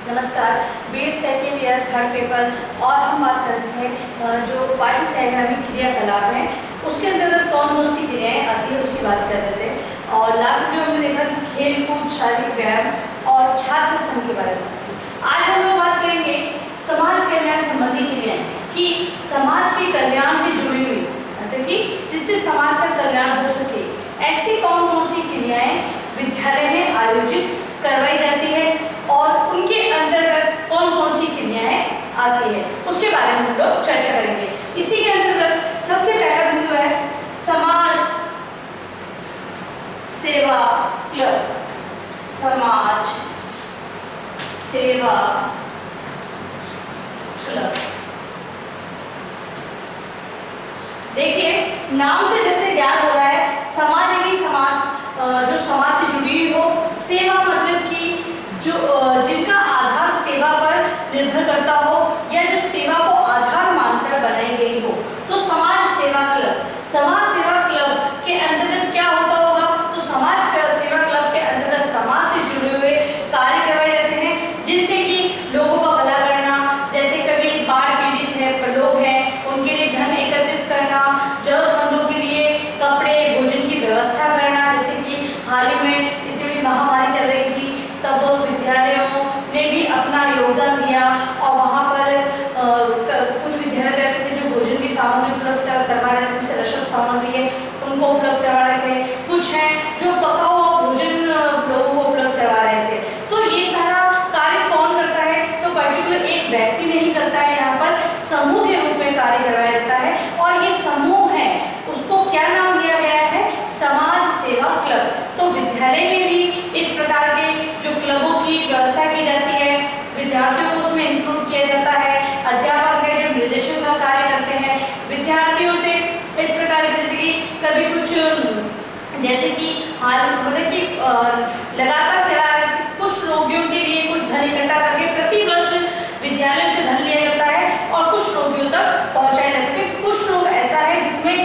नमस्कार। BEd second year third paper और हम बात करते हैं जो पाठ्य सहगामी क्रियाकलाप है उसके अंतर्गत कौन कौन सी क्रियाएं आती है उसकी बात कर रहे थे। और लास्ट वीडियो में देखा कि खेल कूद, शारीरिक व्यायाम और छात्र संघ के बारे में। आज हम लोग बात करेंगे समाज कल्याण संबंधी क्रियाएं कि समाज के कल्याण से जुड़ी हुई, मतलब कि जिससे समाज का कल्याण हो सके, ऐसी कौन कौन सी क्रियाएं विद्यालय में आयोजित करवाई जाती है और उनके अंतर्गत कौन कौन सी क्रियाएं आती है उसके बारे में हम लोग चर्चा करेंगे। इसी के अंतर्गत सबसे पहला बिंदु है समाज सेवा क्लब। समाज सेवा क्लब, देखिए नाम से जैसे ज्ञान हो रहा है, समाज यानी समाज, जो समाज से जुड़ी हुई हो, सेवा मतलब कि जो जिनका आधार सेवा पर निर्भर करता हो या जो सेवा को आधार मानकर बनाई गई हो, तो समाज सेवा क्लब। समाज सेवा क्लब के अंतर्गत क्या होता होगा, तो समाज सेवा क्लब के अंतर्गत समाज से जुड़े हुए कार्य करवाए जाते हैं, जिनसे कि लोगों का भला करना, जैसे कभी बाढ़ पीड़ित है लोग हैं उनके लिए धन एकत्रित करना, जरूरतमंदों के लिए कपड़े भोजन की व्यवस्था करना। जैसे कि हाल ही में इतनी बड़ी महामारी चल रही थी, तब विद्यालयों ने भी अपना योगदान दिया और वहाँ पर कुछ विद्यालय ऐसे थे जो भोजन की सामग्री उपलब्ध करवा रहे थे, जैसे रसद सामग्री है उनको उपलब्ध करवा रहे थे, कुछ हैं जो पका हुआ भोजन लोगों को उपलब्ध करवा रहे थे। तो ये सारा कार्य कौन करता है, तो पर्टिकुलर एक व्यक्ति नहीं करता है, यहाँ पर समूह के रूप में कार्य करवाया जाता है और ये समूह है उसको क्या नाम दिया गया है, समाज सेवा क्लब। तो विद्यालय में भी इस प्रकार के जो क्लबों की व्यवस्था की जाती है, विद्यार्थियों को उसमें इंक्लूड किया जाता है, अध्यापक है जो निर्देशन का कार्य करते हैं, विद्यार्थियों से इस प्रकार जैसे कि कभी कुछ जैसे कि हाल मतलब कि लगातार चला रहे कुछ रोगियों के लिए कुछ धन इकट्ठा करके प्रति वर्ष विद्यालय से धन लिया जाता है और कुछ रोगियों तक पहुंचाया जाता है, क्योंकि कुछ रोग ऐसा है जिसमें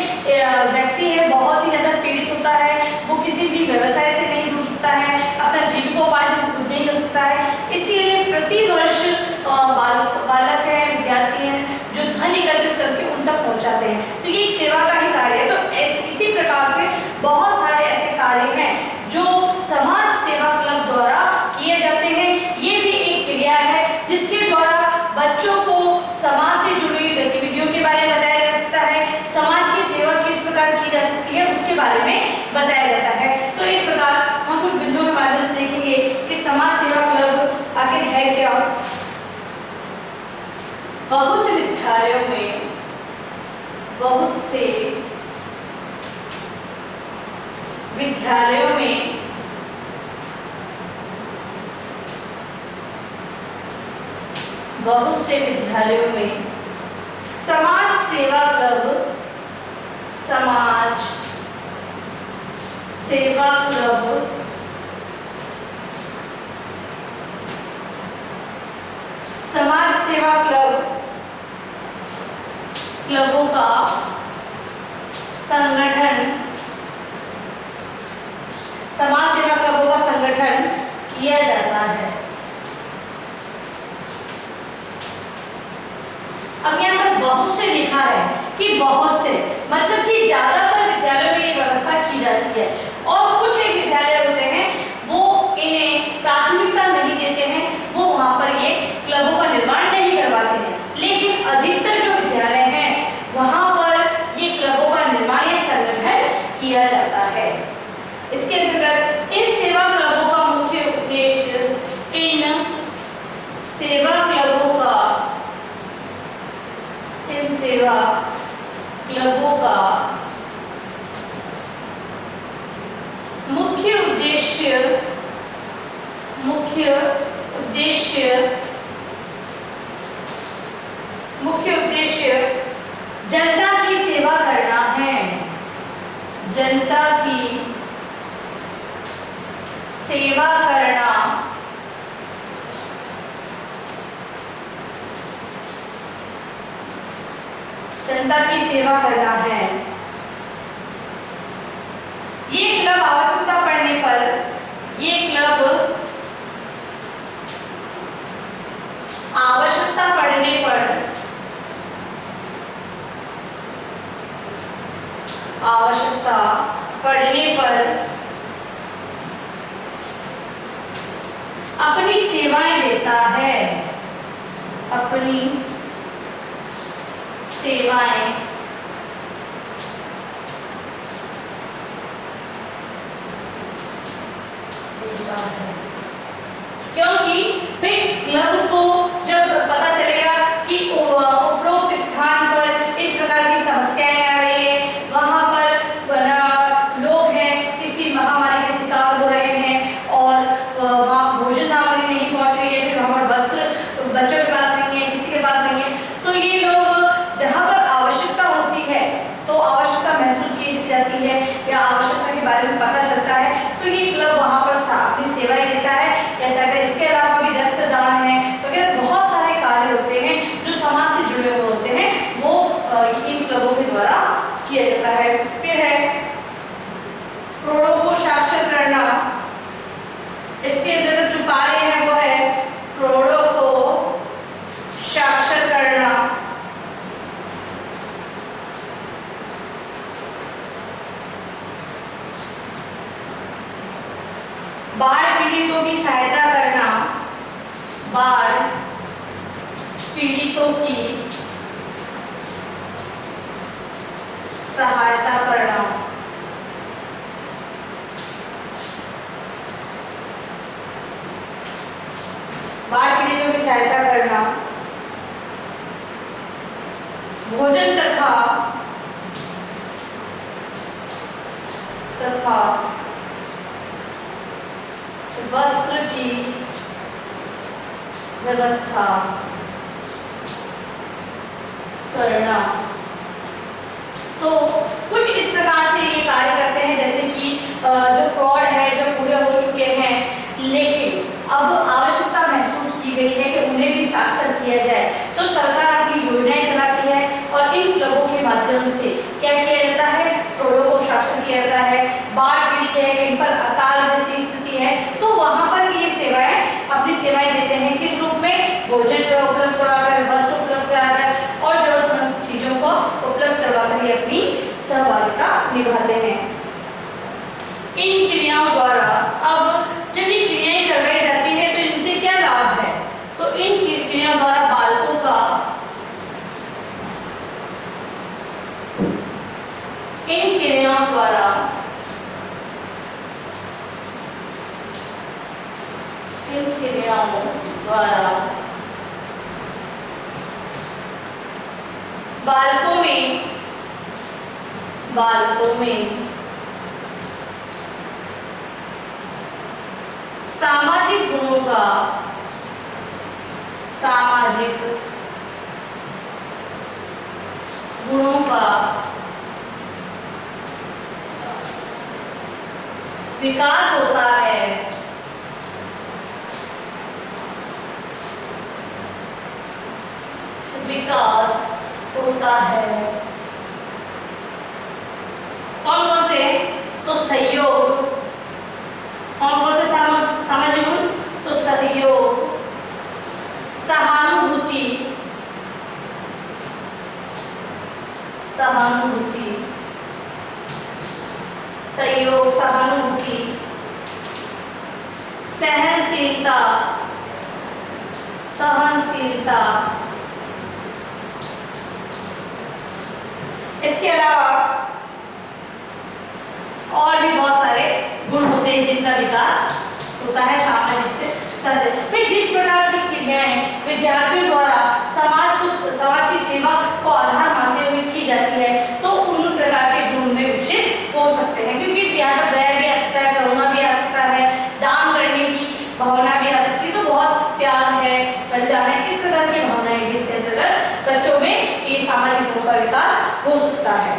व्यक्ति है बहुत ही ज्यादा पीड़ित होता है, वो किसी भी व्यवसाय से नहीं जुड़ सकता है, अपना जीविकोपार्जन खुद नहीं कर सकता है, इसीलिए प्रति वर्ष बालक है, विद्यार्थी हैं जो धन एकत्रित करके उन तक पहुंचाते हैं, तो ये एक सेवा का ही कार्य है। तो इसी प्रकार से बहुत सारे ऐसे कार्य हैं जो समाज सेवा क्लब द्वारा किए जाते हैं। ये भी एक क्रिया है जिसके द्वारा बच्चों को समाज से जुड़ी हुई गतिविधियों के बारे में बताया जा सकता है, समाज की सेवा किस प्रकार की जा सकती है उसके बारे में बताया जाता है। तो इस प्रकार हम कुछ बिंदुओं के माध्यम से देखेंगे कि समाज सेवा क्लब आखिर है क्या। बहुत विद्यालयों में बहुत से विद्यालयों में बहुत से विद्यालयों में समाज सेवा क्लब, समाज सेवा क्लब समाज सेवा क्लबों का संगठन, समाज सेवा क्लबों का संगठन किया जाता है। अब यहाँ पर बहुत से लिखा है कि बहुत से मतलब कि ज्यादातर विद्यालयों में ये व्यवस्था की जाती है और कुछ एक विद्यालय होते हैं वो इन्हें प्राथमिकता नहीं देते हैं, वो वहां पर ये क्लबों का निर्माण नहीं करवाते हैं, लेकिन अधिकतर जो विद्यालय हैं वहां पर ये क्लबों का निर्माण या संगठन किया जाता है। इसके अंतर्गत इन सेवा क्लबों का मुख्य उद्देश्य, इन सेवा क्लबों का मुख्य उद्देश्य जनता की सेवा करना है, जनता की सेवा करना, जनता की सेवा करना है। ये क्लब आवश्यकता पड़ने पर ये क्लब पड़ने पर अपनी सेवाएं देता है, अपनी सेवाएं देता है। क्योंकि फिर क्लब को जब पता चलेगा कि उपरोक्त स्थान पर इस प्रकार की समस्याएं आ रही है, वहां पर लोग हैं किसी महामारी के शिकार हो रहे हैं और वहां भोजन सामग्री नहीं पहुंच रही है, फिर वहां पर वस्त्र बच्चों के पास नहीं है, किसी के पास नहीं है, तो ये लोग जहां पर आवश्यकता होती है तो आवश्यकता महसूस की जाती है या आवश्यकता के बारे में पता चलता है, तो ये क्लब वहां पर अपनी सेवाएं देता है। ऐसा कर इसके अलावा भी रक्तदान है वगैरह बहुत सारे कार्य होते हैं जो समाज से जुड़े हुए होते हैं, वो इन क्लबों के द्वारा किया जाता है। फिर है प्रौढ़ों को साक्षर करना। इसके अंतर्गत जो कार्य है वो है प्रौढ़ों को साक्षर करना, बाढ़ पीड़ितों की सहायता करना, बाढ़ पीड़ितों की सहायता करना, बाढ़ पीड़ितों की सहायता करना, भोजन तथा वस्त्र की व्यवस्था करना। तो कुछ इस प्रकार से ये कार्य करते हैं, जैसे कि जो प्रौढ़ है, जो पूरे हो चुके हैं लेकिन अब आवश्यकता महसूस की गई है कि उन्हें भी साक्षर किया जाए, तो सरकार अपनी योजनाएं चलाती है और इन क्लबों के माध्यम से क्या किया जाता है, प्रौढ़ों को साक्षर किया जाता है। बाढ़ पीड़ित है, कहीं पर अकाल जैसी स्थिति है, तो वहां पर ये सेवाएं अपनी सेवाएं देते हैं, किस रूप में, भोजन उपलब्ध कराकर, वस्त्र उपलब्ध कराकर और जरूरतमंद चीजों को उपलब्ध करवाकर ये अपनी सहभागिता निभाते हैं। इन क्रियाओं द्वारा अब जब ये क्रियाएं करवाई जाती है तो इनसे क्या लाभ है, तो इन क्रियाओं द्वारा बालकों का, इन क्रियाओं द्वारा बालकों में सामाजिक गुणों का, विकास होता है। कौन कौन से, तो सहयोग, कौन कौन से सामाजिक गुण, तो सहयोग, सहानुभूति, सहयोग, सहानुभूति, सहनशीलता, इसके अलावा और भी बहुत सारे गुण होते हैं जिनका विकास होता है सामाजिक से। फिर जिस प्रकार की क्रियाएं विद्यार्थियों द्वारा समाज की सेवा को आधार मानते हुए की जाती है, तो उन प्रकार के गुण में विकसित हो सकते हैं, क्योंकि यहाँ पर दया भी आ सकता है, करुणा भी आ सकता है, दान करने की भावना भी आ सकती है, तो बहुत त्याग है, बलिदान है, इस प्रकार की भावनाएं भी इसके अंतर्गत बच्चों में ये सामाजिक गुणों का विकास हो सकता है।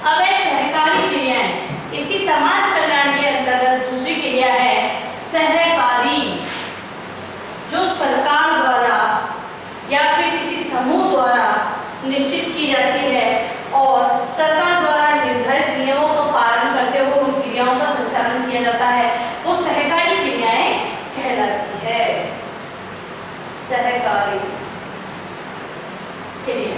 अब है सहकारी क्रियाएं। इसी समाज कल्याण के अंतर्गत दूसरी क्रिया है सहकारी, जो सरकार द्वारा या फिर किसी समूह द्वारा निश्चित की जाती है और सरकार द्वारा निर्धारित नियमों का पालन करते हुए उन क्रियाओं का संचालन किया जाता है, वो सहकारी क्रियाएं कहलाती है। सहकारी क्रिया।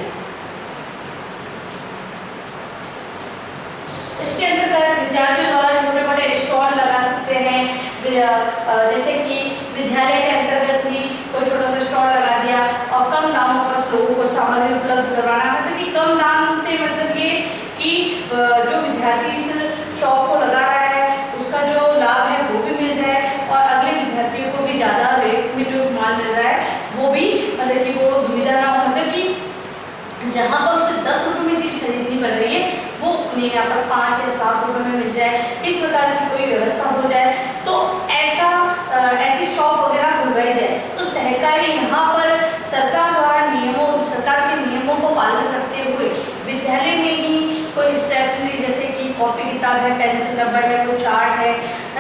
जैसे कि विद्यालय के अंतर्गत ही कोई छोटा सा स्टॉल लगा दिया और कम दामों पर लोगों को सामग्री उपलब्ध करवाना, मतलब कि कम दाम से मतलब ये कि जो विद्यार्थी इस शॉप को लगा रहा है उसका जो लाभ है वो भी मिल जाए और अगले विद्यार्थियों को भी ज़्यादा रेट में जो माल मिल रहा है वो भी मतलब कि वो दुविधा ना हो, मतलब कि जहाँ पर उसे 10 रुपये में चीज़ खरीदनी पड़ रही है वो उन्हें यहाँ पर 5 या 7 रुपये में मिल जाए, इस प्रकार की कोई व्यवस्था हो जाए तो ऐसी शॉप वगैरह खुलवाई जाए। तो सहकारी यहाँ पर सरकार द्वारा सरकार के नियमों को पालन करते हुए विद्यालय में ही कोई स्टेशनरी जैसे कि कॉपी किताब है, पेंसिल रबड़ है, कोई चार्ट है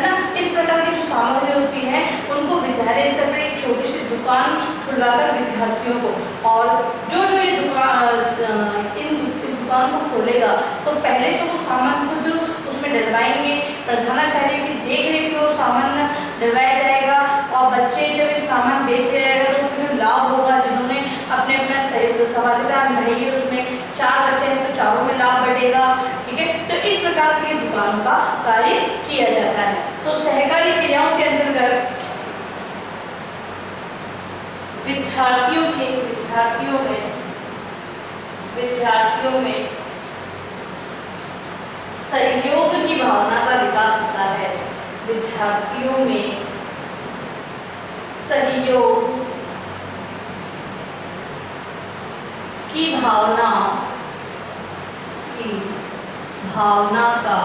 ना, इस प्रकार की जो सामग्री होती है उनको विद्यालय स्तर पर एक छोटी सी दुकान खुलवाकर विद्यार्थियों को, और जो ये इस दुकान को खोलेगा तो पहले तो वो सामान खुद उसमें डलवाएंगे, प्रधानाचार्य की देख रेख में वो सामान डलवाया जाएगा और बच्चे जब इस सामान बेच ले रहेगा तो उसमें जो लाभ होगा, जिन्होंने अपने अपना सहभागिता निभाई है उसमें 4 बच्चे हैं तो चारों में लाभ बढ़ेगा, ठीक है। तो इस प्रकार से ये दुकान का कार्य किया जाता है। तो सहकारी क्रियाओं के अंतर्गत विद्यार्थियों में सहयोग की भावना का विकास होता है। विद्यार्थियों में सहयोग की भावना का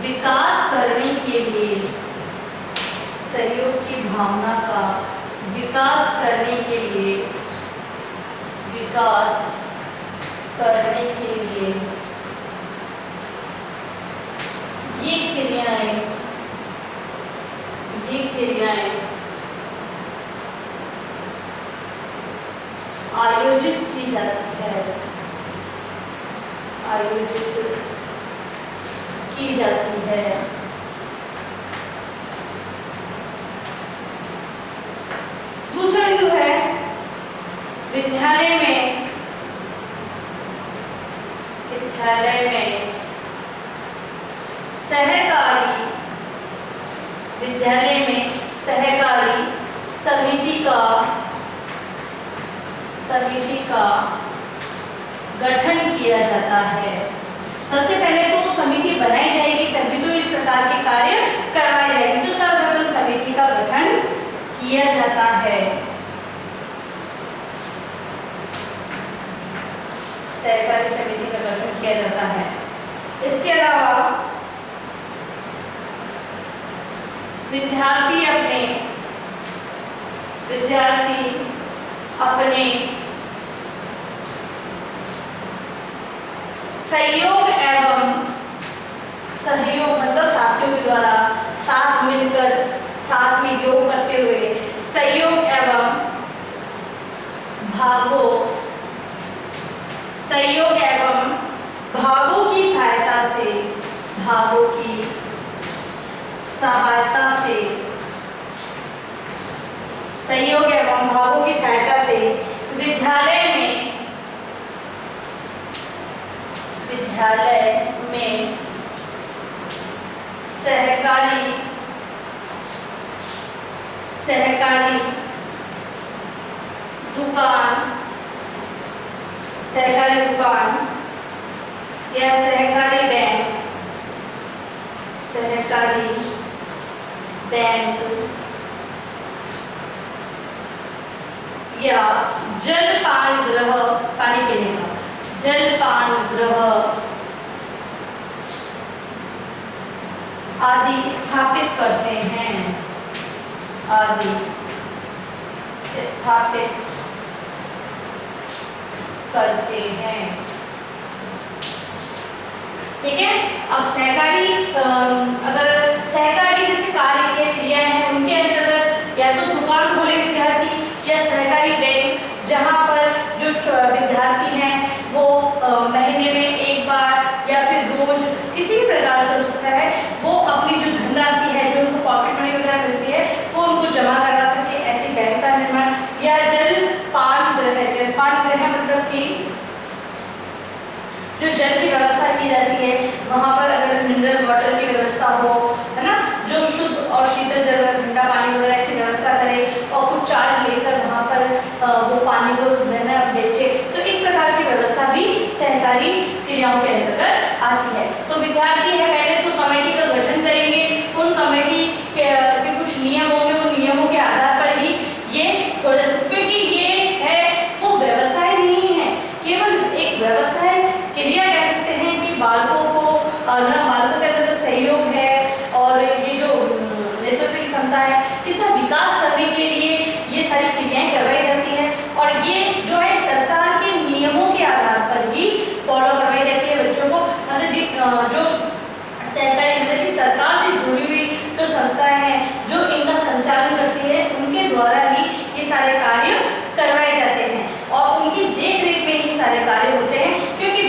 विकास करने के लिए, सहयोग की भावना का विकास करने के लिए ये क्रियाएं आयोजित की जाती है, दूसरा जो है विद्यालय में सहकारी समिति का गठन किया जाता है। सबसे पहले तो समिति बनाई जाएगी तभी तो इस प्रकार के कार्य करवाए जाएंगे, तो सर्वप्रथम समिति का गठन किया जाता है। सहकारी समिति का गठन किया जाता है। इसके अलावा विद्यार्थी अपने सहयोग मतलब साथियों के द्वारा साथ मिलकर साथ में योग करते हुए सहयोग एवं भागों की सहायता से विद्यालय में सहकारी दुकान या सहकारी बैंक या जलपान गृह, पानी पीने का जलपान गृह आदि स्थापित करते हैं, ठीक है। अब सहकारी अगर सहकारी जैसे कार्य के क्रिया हैं उनके अंतर्गत या तो दुकान खोले विद्यार्थी या सहकारी बैंक, जहां पर जो विद्यार्थी हैं वो महीने में एक बार या फिर रोज किसी भी प्रकार से हो सकता है वो अपनी जो धनराशि है जो उनको पॉकेट मनी वगैरह मिलती है वो उनको जमा करवा सके, ऐसे बैंक का निर्माण। या जलपान गृह मतलब कि जो जल की व्यवस्था की जाती है वहाँ पर अगर मिनरल वाटर की व्यवस्था हो, है ना, सहकारी क्रियाओं के अंतर्गत आती है। तो विद्यार्थी है पहले तो कमेटी का गठन करेंगे, उन कमेटी के कुछ नियम होंगे, उन नियमों के आधार पर ही ये थोड़ा, क्योंकि ये है वो व्यवसाय नहीं है, केवल एक व्यवसाय क्रिया कह सकते हैं कि बालकों को बालकों के अंदर सहयोग है और ये जो नेतृत्व की क्षमता है इसका विकास करने के लिए ये सारी क्रियाएं करवाई जाती है और ये जो है सरकार के नियमों के आधार पर ही फॉलो करवाई जाती है बच्चों को। मतलब जो सहकारी मतलब कि सरकार से जुड़ी हुई जो संस्थाएं हैं जो इनका संचालन करती है उनके द्वारा ही ये सारे कार्य करवाए जाते हैं और उनकी देखरेख में ही सारे कार्य होते हैं, क्योंकि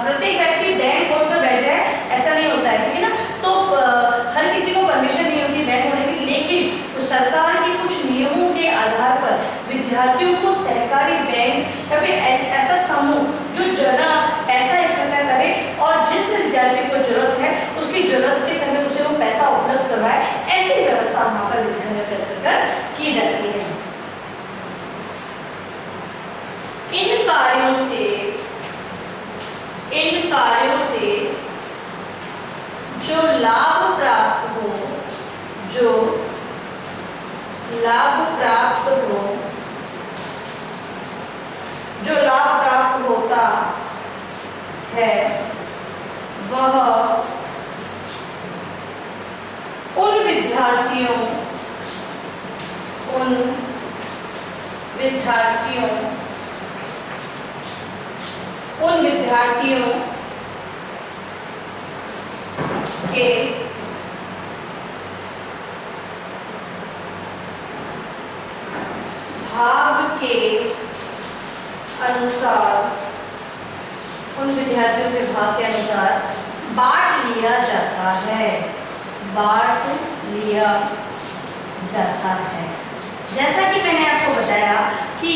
प्रत्येक व्यक्ति बैंक खोल कर बैठ जाए ऐसा नहीं होता है, ठीक है ना। तो हर किसी को परमिशन नहीं होती बैंक होने की, लेकिन सरकार के कुछ नियमों के आधार पर विद्यार्थियों को सहकारी बैंक या फिर ऐसा समूह जो जरा पैसा इकट्ठा करे और जिस विद्यार्थी को जरूरत है उसकी जरूरत के समय उसे वो पैसा उपलब्ध करवाए, ऐसी व्यवस्था वहाँ पर विद्यालय के अंतर्गत की जाती है। इन कार्यों से जो लाभ प्राप्त हो, जो लाभ प्राप्त होता है वह उन विद्यार्थियों के भाग के अनुसार बांट लिया जाता है। जैसा कि मैंने आपको बताया कि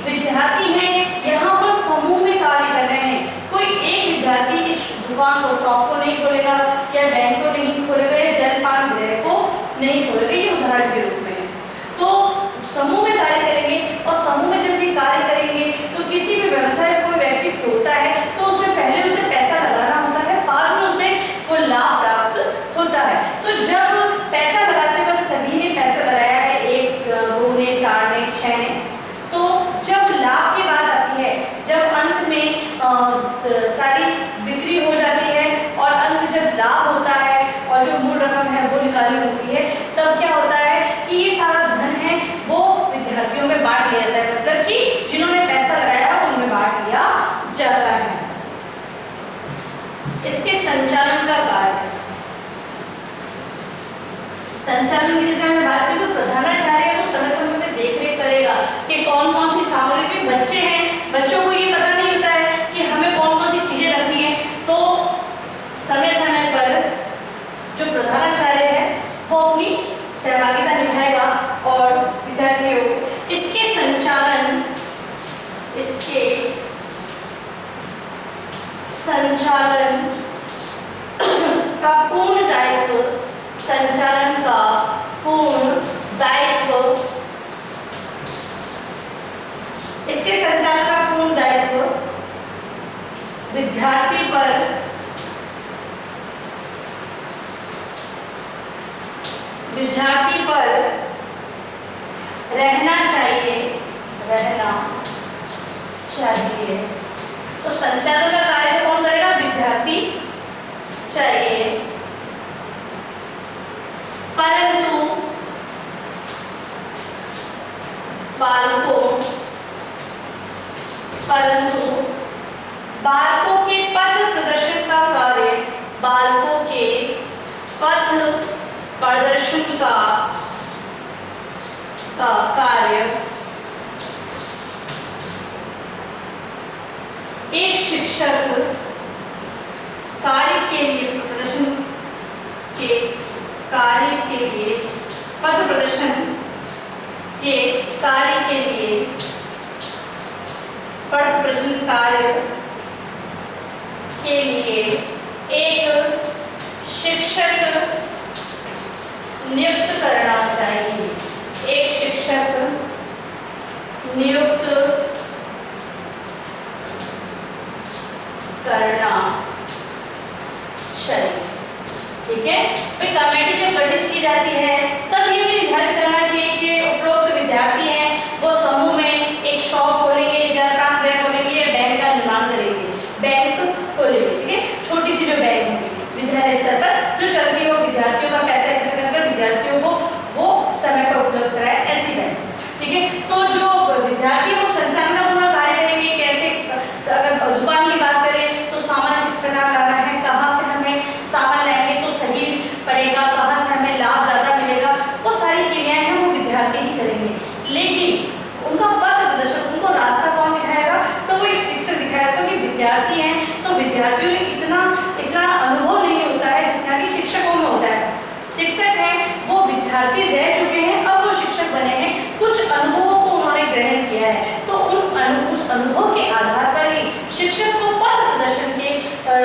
विद्यार्थी हैं यहाँ पर समूह में कार्य कर रहे हैं, कोई एक विद्यार्थी इस दुकान को, शॉप को नहीं खोलेगा या बैंक को नहीं खोलेगा या जलपान गृह को नहीं खोलेगा, ये उदाहरण के रूप में है। तो समूह में कार्य करेंगे और समूह में जब ये कार्य करेंगे तो किसी भी व्यवसाय कोई व्यक्ति खोलता है तो उसमें पहले उसे पैसा लगाना होता है, बाद में उसे वो लाभ प्राप्त होता है। तो जब पैसा लगाते वक्त सभी ने पैसा लगाया है, 1 2 ने 4 ने 6 ने, तो जब लाभ की बात आती है, जब अंत में सारी बिक्री हो जाती है और अंत में जब लाभ होता है और जो मूल रकम है वो निकाली होती है, तब क्या होता है कि ये सारा धन है वो विद्यार्थियों में बांट लिया जाता है, मतलब कि जिन्होंने पैसा लगाया उनमें बांट लिया जाता है। इसके संचालन का कार्य, संचालन की जैसे बात करें तो प्रधानाचार्य को समय समय पर देखरेख करेगा कि कौन कौन सी सामग्री के बच्चे हैं, बच्चों को ये पता नहीं होता है कि हमें कौन कौन सी चीजें रखनी है, तो समय समय पर जो प्रधानाचार्य है वो अपनी सहभागिता निभाएगा और विद्यार्थियों को इसके संचालन का पूर्ण दायित्व, संचालन का पूर्ण दायित्व, इसके संचालन का पूर्ण दायित्व विद्यार्थी पर रहना चाहिए। तो संचालन का कार्य कौन करेगा? विद्यार्थी चाहिए, परंतु बालकों के पथ प्रदर्शन का कार्य, बालकों के पथ प्रदर्शन का कार्य एक शिक्षक कार्य के लिए, प्रदर्शन के कार्य के लिए, पथ प्रदर्शन के कार्य के लिए, पथ प्रदर्शन कार्य के लिए एक शिक्षक नियुक्त करना चाहिए। एक शिक्षक नियुक्त ठीक है। फिर कमेटी जब गठित की जाती है तब ये निर्धारित करना चाहिए कि उपरोक्त विद्यार्थी हैं वो समूह में एक शॉप खोलेंगे, जलपान गृह खोलेंगे या बैंक का निर्माण करेंगे, बैंक खोलेंगे, ठीक है। छोटी सी जो बैंक होगी विद्यालय स्तर पर जो चलती हो, विद्यार्थियों का पैसा इकट्ठा कर विद्यार्थियों को वो समय पर उपलब्ध कराए, ऐसी बैंक, ठीक है। तो जो विद्यार्थी वो संचालन का पूरा कार्य करेंगे, कैसे, अगर दुकान की बात करें तो सामान किस प्रकार लाना है, कहाँ से हमें सामान लाएंगे तो सही पड़ेगा, कहाँ से हमें लाभ ज़्यादा मिलेगा, वो सारी क्रियाएं हैं वो विद्यार्थी ही करेंगे। लेकिन उनका पथ प्रदर्शक, उनको रास्ता कौन दिखाएगा, तो वो एक शिक्षक दिखाएगा, क्योंकि विद्यार्थी हैं तो विद्यार्थियों में इतना अनुभव नहीं होता है जितना कि शिक्षकों में होता है। शिक्षक हैं वो विद्यार्थी रह चुके हैं, अब वो शिक्षक बने हैं, कुछ अनुभवों को उन्होंने ग्रहण किया है, तो उस अनुभव के आधार पर ही शिक्षक को पथ प्रदर्शन के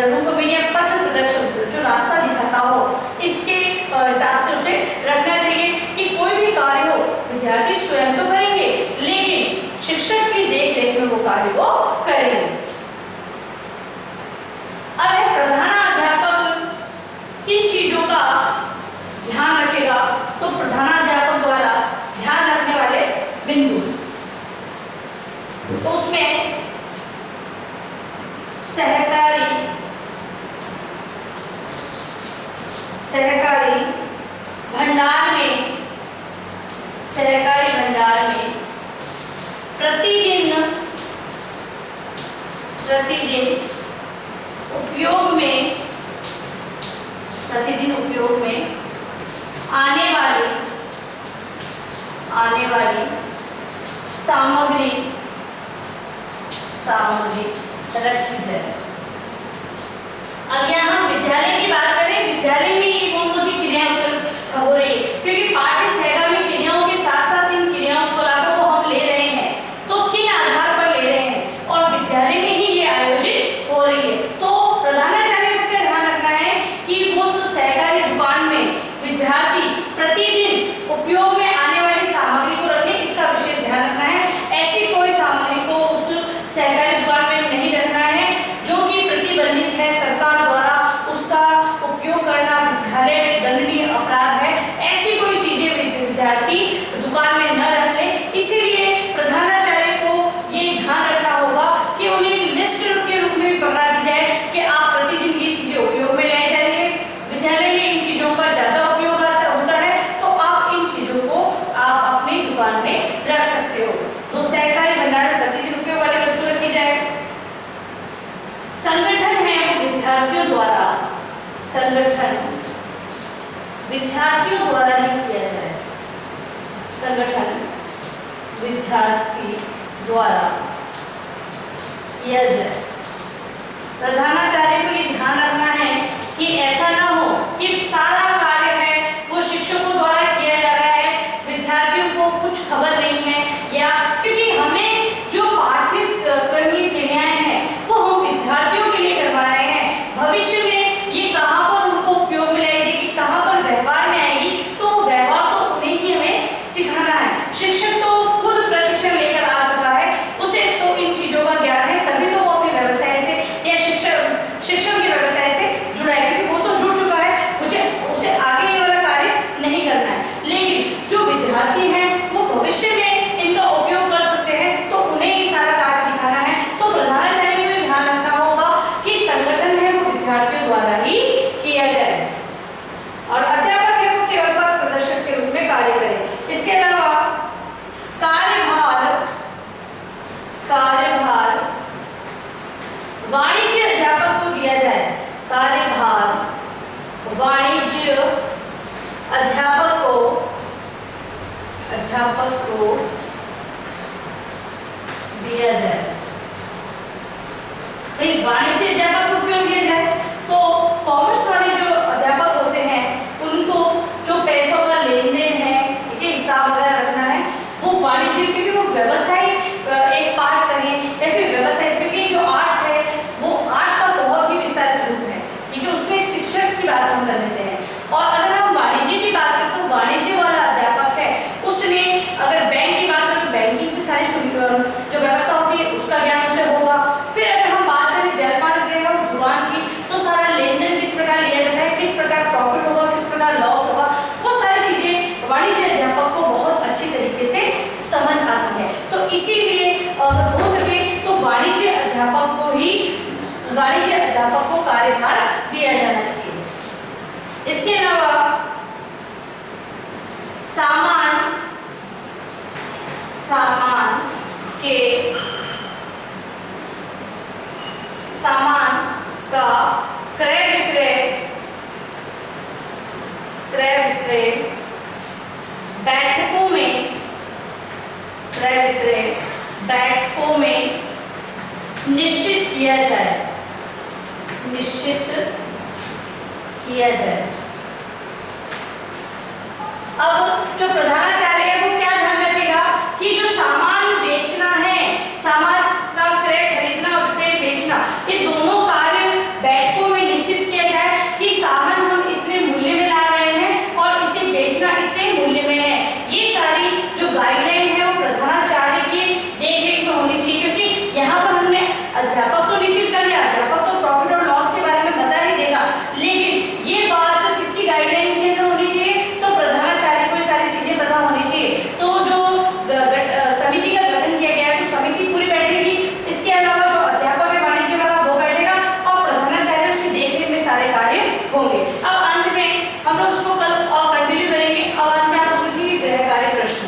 रूप में या पथ प्रदर्शन जो रास्ता दिखाता हो इसके हिसाब से उसे रखना चाहिए कि कोई भी कार्य हो विद्यार्थी स्वयं तो करेंगे लेकिन शिक्षक की देख रेख में वो कार्य को करेंगे। अब है प्रधानाध्यापक किन चीजों का ध्यान रखेगा, तो प्रधानाध्यापक द्वारा ध्यान रखने वाले बिंदु, तो उसमें सहकारी भंडार में प्रतिदिन उपयोग में आने वाली सामग्री रखी जाए। अब यहाँ हम विद्यालय की बात करें, विद्यालय में ये कौन कौन सी क्रियाएं हो रही है, क्योंकि पाठ्य सहगा में क्रियाओं के साथ साथ इन क्रियाओं को हम ले रहे हैं, तो किन आधार पर ले रहे हैं और विद्यालय में ही ये आयोजित हो रही है। तो प्रधानाचार्य को क्या ध्यान रखना है कि वो सहकारी दुकान में विद्यार्थी प्रतिदिन उपयोग में आने वाली सामग्री को रखे, इसका विशेष ध्यान रखना है। ऐसी कोई सामग्री को उस सहकारी दुकान में नहीं रखना है जो कि प्रतिबंधित है, सरकार द्वारा उसका उपयोग करना विद्यालय में दंडनीय अपराध है। ऐसी कोई चीजें विद्यार्थी दुकान में न रख ले, इसीलिए प्रधानाचार्य को ये ध्यान रखना होगा कि उन्हें लिस्ट के रूप में भी पकड़ा दी जाए कि आप प्रतिदिन ये चीजें उपयोग में लाई जा रही है, विद्यालय में इन चीजों का ज्यादा उपयोग होता है, तो आप इन चीजों को आप अपनी दुकान में रख सकते हो। तो सहकारी भंडार में प्रतिदिन उपयोग वाली वस्तु रखी जाए। संगठन है वो विद्यार्थियों द्वारा ही किया जाए। संगठन विद्यार्थी द्वारा किया जाए। प्रधानाचार्य को ये ध्यान रखना है कि ऐसा ना हो कि सारा कार्य है वो शिक्षकों द्वारा किया जा रहा है, विद्यार्थियों को कुछ खबर नहीं है, या क्योंकि हमें जो पाठ्यक्रम की क्रियाएं हैं वो हम विद्यार्थियों के लिए करवा रहे हैं। भविष्य में ये कहाँ पर उनको उपयोग में लाएगी, कहाँ पर व्यवहार में आएगी, तो व्यवहार तो उन्हें ही हमें सिखाना है। शिक्षक तो खुद प्रशिक्षण लेकर आ चुका है, उसे तो इन चीजों का ज्ञान है, तभी तो वो अपने व्यवसाय से या शिक्षण के व्यवसाय से जुड़ा है, क्योंकि वो तो जुड़ चुका है, उसे आगे ये वाला कार्य नहीं करना है। लेकिन जो विद्यार्थी हैं वो भविष्य में इनका उपयोग कर सकते हैं, तो उन्हें ये सारा कार्य दिखाना है। तो प्रधानाचार्य को ध्यान रखना होगा कि संगठन है वो विद्यार्थियों द्वारा ही किया जाए और अध्यापक है वो केवल पथ प्रदर्शक के रूप में कार्य करे। इसके अलावा कार्यभार वाणिज्य अध्यापक को दिया जाए। कार्यभार वाणिज्य अध्यापक को दिया जाए। भाई वाणिज्य अध्यापक को क्यों दिया जाए, तो कॉमर्स वाले जो अध्यापक होते हैं उनको जो पैसों का लेन देन है, ठीक है, हिसाब वगैरह रखना है, वो वाणिज्य, क्योंकि वो व्यवसाय एक पार्ट कहें या फिर व्यवसाय, क्योंकि जो आर्ट्स है वो आर्ट्स का बहुत ही विस्तारित रूप है, ठीक है, उसमें एक शिक्षक की बात हम कर लेते हैं। और अगर हम वाणिज्य की बात करें तो वाणिज्य वाला अध्यापक है उसने अगर बैंक की इसीलिए अगर हो सके तो वाणिज्य अध्यापक को कार्यभार दिया जाना चाहिए। इसके अलावा सामान का क्रय विक्रय बैठकों में निश्चित किया जाए। अब जो प्रधानाचार्य है वो क्या ध्यान रखेगा कि जो सामान बेचना है, सामान का क्रय खरीदना और विक्रय बेचना, ये दोनों कार्य बैठकों में निश्चित किया जाए कि सामान हम इतने मूल्य में ला रहे हैं और इसे बेचना इतने मूल्य में है। ये सारी जो गाइडलाइन है वो प्रधानाचार्य की देखरेख में होनी चाहिए, क्योंकि यहाँ पर हमने अध्यापक तो निश्चित कर दिया, अध्यापक तो प्रॉफिट और लॉस के बारे में बता ही देगा, लेकिन ये बात किसकी गाइडलाइन के अंदर होनी चाहिए, तो प्रधानाचार्य को सारी चीजें पता होनी चाहिए। तो जो समिति का गठन किया गया है तो समिति पूरी बैठेगी, इसके अलावा जो अध्यापक है वाणिज्य वाला वो बैठेगा और प्रधानाचार्य उसकी देखरेख में सारे कार्य होंगे। अब अंत में हम लोग उसको कल और कंटिन्यू करेंगे। अब अंत में आप लोग लिखेंगे गृह कार्य प्रश्न,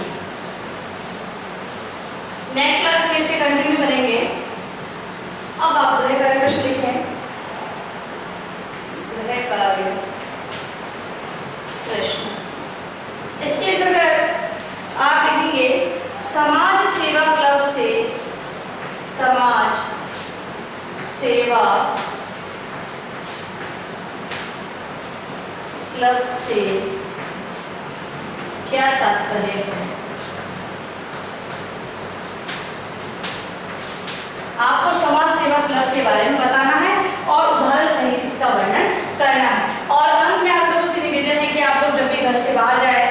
नेक्स्ट क्लास में इसे कंटिन्यू करेंगे। अब आप गृह कार्य प्रश्न लिखें, गृह कार्य प्रश्न। इसके अंतर्गत आप लिखेंगे समाज सेवा क्लब से क्या तात्पर्य है। आपको समाज सेवा क्लब के बारे में बताना है और उदाहरण सहित इसका वर्णन करना है। और अंत में आप लोगों से निवेदन है कि आप लोग जब भी घर से बाहर जाए